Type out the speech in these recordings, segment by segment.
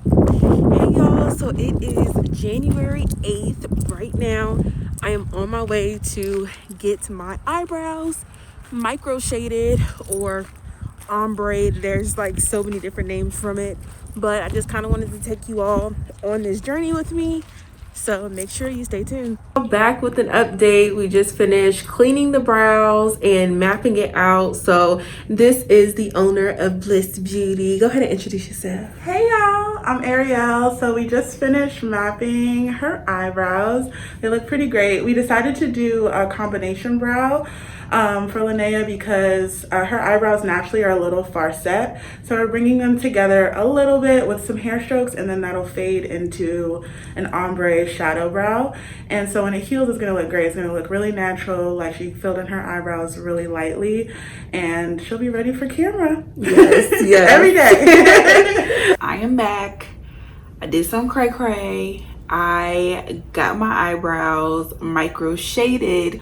Hey y'all, so it is January 8th. Right now, I am on my way to get my eyebrows micro shaded or ombre. There's like so many different names from it, but I just kind of wanted to take you all on this journey with me. So make sure you stay tuned. Back with an update. We just finished cleaning the brows and mapping it out. So this is the owner of Bliss Beauty. Go ahead and introduce yourself. Hey y'all, I'm Ariel. So we just finished mapping her eyebrows. They look pretty great. We decided to do a combination brow for Lanaya because her eyebrows naturally are a little far set. So we're bringing them together a little bit with some hair strokes, and then that'll fade into an ombre shadow brow. And so when it heals, it's gonna look great. It's gonna look really natural, like she filled in her eyebrows really lightly, and she'll be ready for camera. Yes, yes. Every day. I am back. I did some cray cray. I got my eyebrows micro shaded,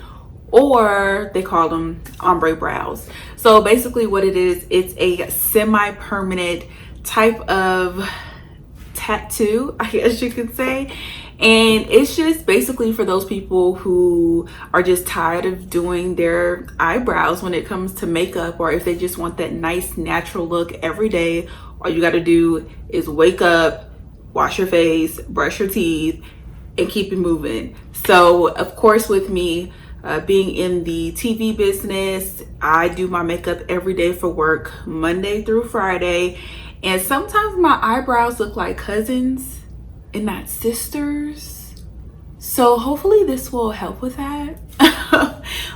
or they call them ombre brows. So basically what it is, it's a semi-permanent type of tattoo, I guess you could say. And it's just basically for those people who are just tired of doing their eyebrows when it comes to makeup, or if they just want that nice natural look every day. All you got to do is wake up, wash your face, brush your teeth, and keep it moving. So of course, with me being in the TV business, I do my makeup every day for work, Monday through Friday. And sometimes my eyebrows look like cousins and not sisters. So hopefully this will help with that.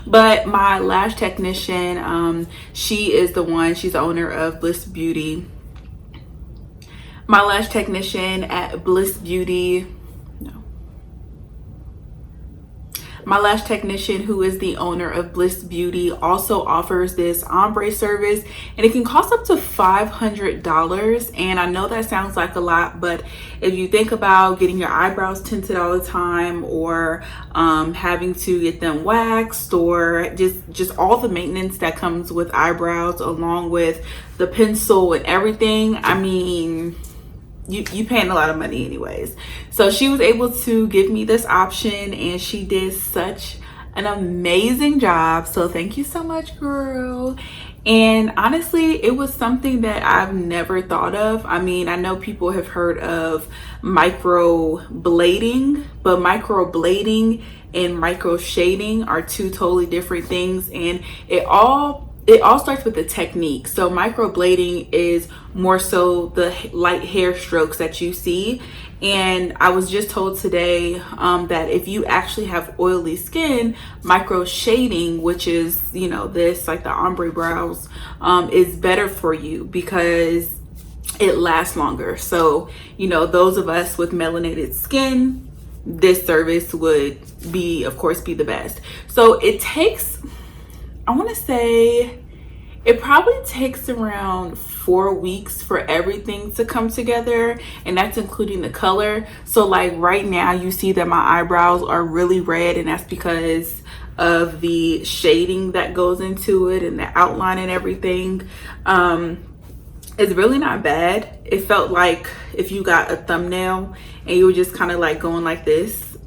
But my lash technician, she is the one, she's the owner of Bliss Beauty. My lash technician at Bliss Beauty, my lash technician, who is the owner of Bliss Beauty, also offers this ombre service, and it can cost up to $500. And I know that sounds like a lot, but if you think about getting your eyebrows tinted all the time, or having to get them waxed, or just all the maintenance that comes with eyebrows, along with the pencil and everything, I mean, you paying a lot of money anyways. So she was able to give me this option, and she did such an amazing job. So thank you so much, girl. And honestly, it was something that I've never thought of. I mean, I know people have heard of microblading, but microblading and micro shading are two totally different things, and it all starts with the technique. So microblading is more so the light hair strokes that you see. And I was just told today that if you actually have oily skin, micro shading, which is, you know, this like the ombre brows, is better for you because it lasts longer. So, you know, those of us with melanated skin, this service would be, of course, be the best. So it takes, I want to say, it probably takes around 4 weeks for everything to come together, and that's including the color. So like right now you see that my eyebrows are really red, and that's because of the shading that goes into it and the outline and everything. It's really not bad. It felt like if you got a thumbnail and you were just kind of like going like this.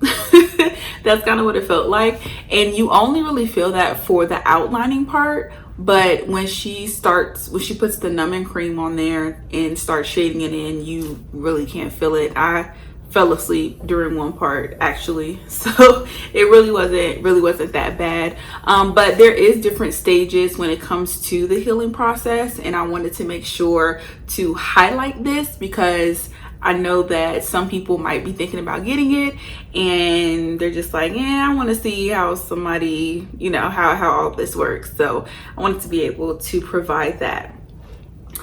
That's kind of what it felt like. And you only really feel that for the outlining part. But when she puts the numbing cream on there and starts shading it in, you really can't feel it. I fell asleep during one part actually, so it really wasn't that bad. But there is different stages when it comes to the healing process, and I wanted to make sure to highlight this because I know that some people might be thinking about getting it and they're just like, yeah, I want to see how somebody, you know, how all this works. So I wanted to be able to provide that.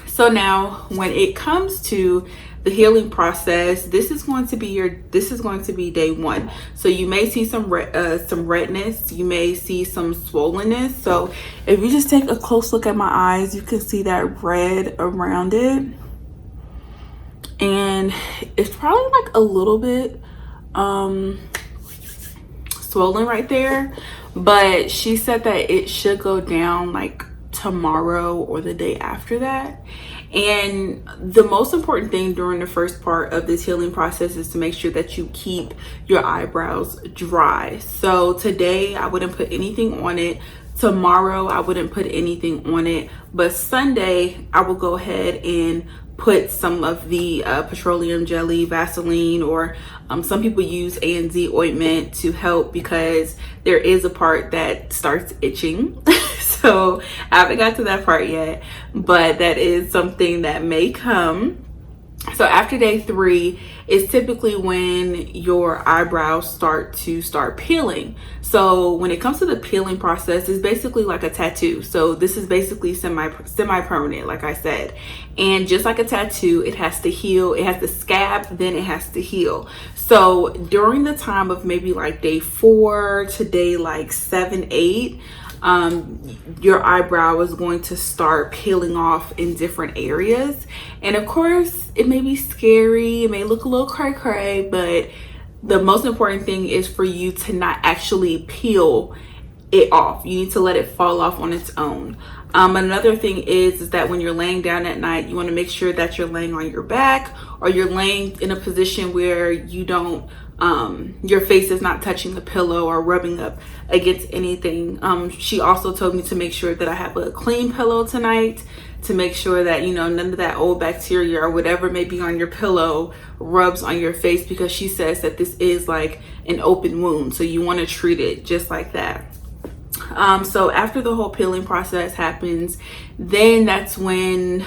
So now when it comes to the healing process, this is going to be day one. So you may see some redness, you may see some swollenness. So if you just take a close look at my eyes, you can see that red around it. And it's probably like a little bit swollen right there, but she said that it should go down like tomorrow or the day after that. And the most important thing during the first part of this healing process is to make sure that you keep your eyebrows dry. So today I wouldn't put anything on it. Tomorrow I wouldn't put anything on it, but Sunday I will go ahead and put some of the petroleum jelly, Vaseline, or some people use A&Z ointment to help because there is a part that starts itching. So I haven't got to that part yet, but that is something that may come. So after day 3 is typically when your eyebrows start peeling. So when it comes to the peeling process, it's basically like a tattoo. So this is basically semi-permanent, like I said. And just like a tattoo, it has to heal. It has to scab, then it has to heal. So during the time of maybe like day 4 to day like 7, 8, your eyebrow is going to start peeling off in different areas. And of course, it may be scary, it may look a little cray-cray, but the most important thing is for you to not actually peel it off. You need to let it fall off on its own. Another thing is that when you're laying down at night, you want to make sure that you're laying on your back, or you're laying in a position where you don't your face is not touching the pillow or rubbing up against anything. She also told me to make sure that I have a clean pillow tonight, to make sure that, you know, none of that old bacteria or whatever may be on your pillow rubs on your face, because she says that this is like an open wound, so you want to treat it just like that. So after the whole peeling process happens, then that's when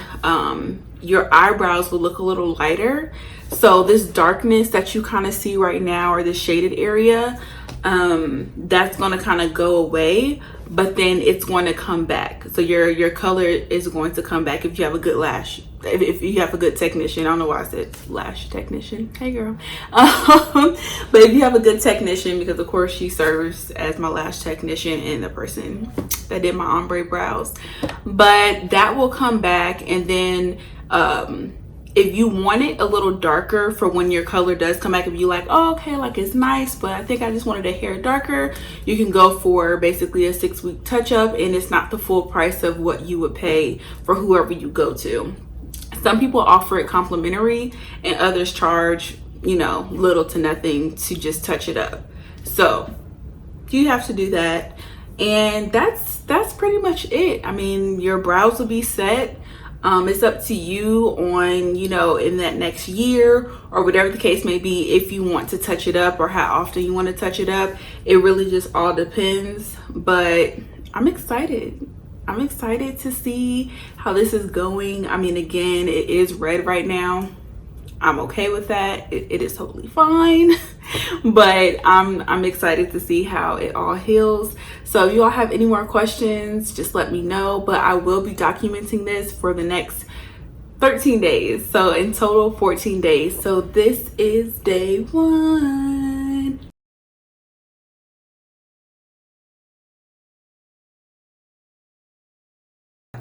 your eyebrows will look a little lighter. So this darkness that you kind of see right now, or the shaded area, that's going to kind of go away, but then it's going to come back. So your color is going to come back if you have a good lash. If you have a good technician. I don't know why I said lash technician. Hey girl. But if you have a good technician, because of course she serves as my lash technician and the person that did my ombre brows, but that will come back. And then if you want it a little darker for when your color does come back, if you like, oh, okay, like it's nice, but I think I just wanted a hair darker, you can go for basically a 6-week touch-up, and it's not the full price of what you would pay for whoever you go to. Some people offer it complimentary, and others charge, you know, little to nothing to just touch it up. So you have to do that, and that's pretty much it. I mean, your brows will be set. It's up to you on, you know, in that next year or whatever the case may be, if you want to touch it up or how often you want to touch it up. It really just all depends, but I'm excited. I'm excited to see how this is going. I mean, again, it is red right now. I'm okay with that. It is totally fine. But I'm excited to see how it all heals. So if you all have any more questions, just let me know. But I will be documenting this for the next 13 days. So in total, 14 days. So this is day 1.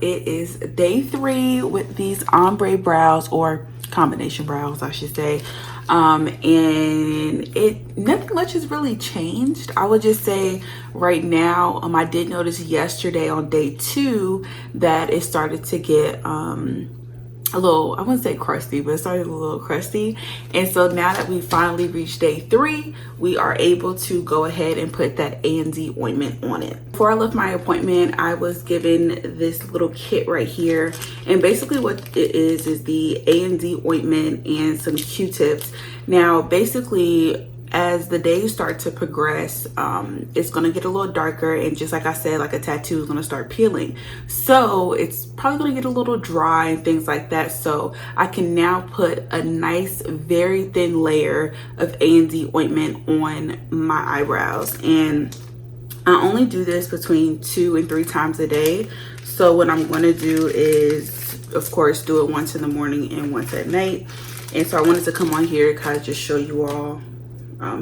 It is day 3 with these ombre brows, or combination brows I should say. And nothing much has really changed. I would just say right now, I did notice yesterday on day 2 that it started to get a little, I wouldn't say crusty, but it started a little crusty. And so now that we finally reached day 3, we are able to go ahead and put that A&Z ointment on it. Before I left my appointment, I was given this little kit right here. And basically what it is the A&Z ointment and some Q-tips. Now, basically, as the days start to progress, it's going to get a little darker, and just like I said, like a tattoo is going to start peeling, so it's probably going to get a little dry and things like that. So I can now put a nice very thin layer of A&Z ointment on my eyebrows, and I only do this between 2 and 3 times a day. So what I'm going to do is, of course, do it once in the morning and once at night. And so I wanted to come on here to kind of just show you all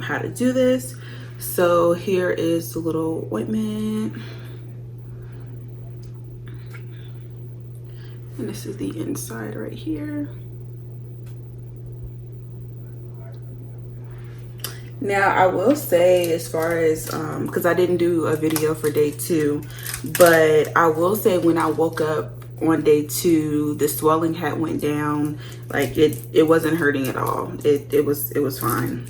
how to do this. So here is the little ointment, and this is the inside right here. Now I will say, as far as because I didn't do a video for day 2, but I will say when I woke up on day 2, the swelling had went down. Like it wasn't hurting at all. It was fine.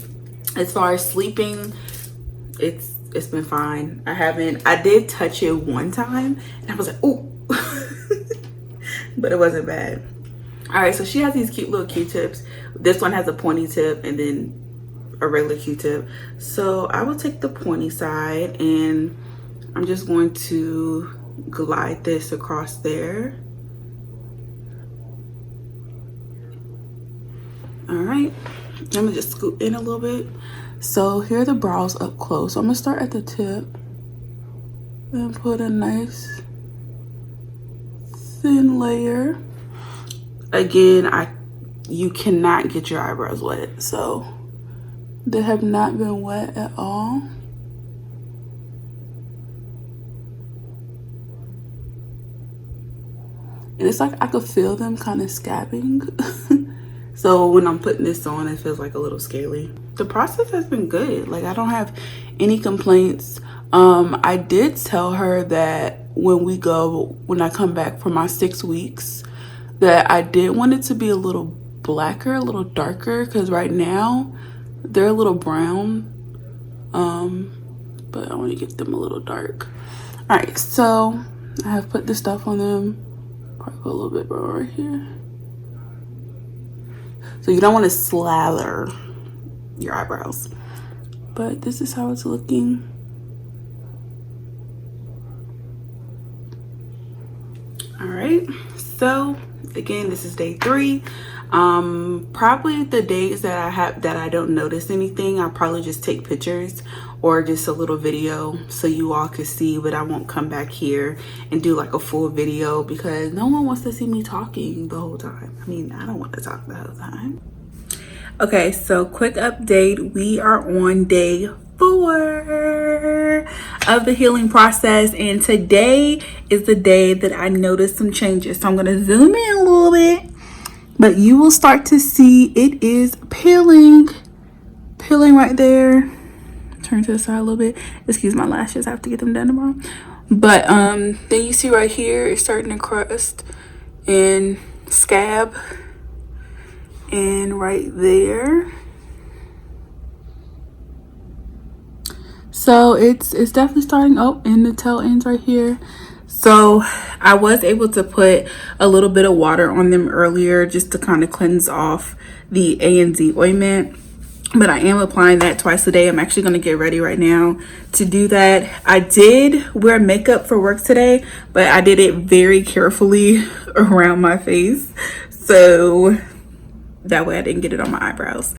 As far as sleeping, it's been fine. I did touch it one time and I was like, ooh. But it wasn't bad. All right, so she has these cute little Q-tips. This one has a pointy tip and then a regular Q-tip. So I will take the pointy side and I'm just going to glide this across there. All right, I'm gonna just scoot in a little bit. So here are the brows up close. So I'm gonna start at the tip and put a nice thin layer. Again, you cannot get your eyebrows wet, so they have not been wet at all. And it's like I could feel them kind of scabbing. So when I'm putting this on, it feels like a little scaly. The process has been good. Like, I don't have any complaints. I did tell her that when I come back for my 6 weeks, that I did want it to be a little blacker, a little darker, because right now they're a little brown. But I want to get them a little dark. All right, so I have put this stuff on them. Probably put a little bit more right here. So you don't want to slather your eyebrows. But this is how it's looking. All right, so again, this is day 3. Probably the days that I don't notice anything, I'll probably just take pictures or just a little video so you all can see, but I won't come back here and do like a full video because no one wants to see me talking the whole time. I mean, I don't want to talk the whole time. Okay, so quick update. We are on day 4 of the healing process, and today is the day that I noticed some changes. So I'm gonna zoom in a little bit, but you will start to see it is peeling right there. Turn to the side a little bit. Excuse my lashes, I have to get them done tomorrow. But then you see right here, it's starting to crust and scab, and right there. So it's definitely starting up, and the tail ends right here. So I was able to put a little bit of water on them earlier just to kind of cleanse off the A and Z ointment. But I am applying that twice a day. I'm actually going to get ready right now to do that. I did wear makeup for work today, but I did it very carefully around my face, so that way I didn't get it on my eyebrows.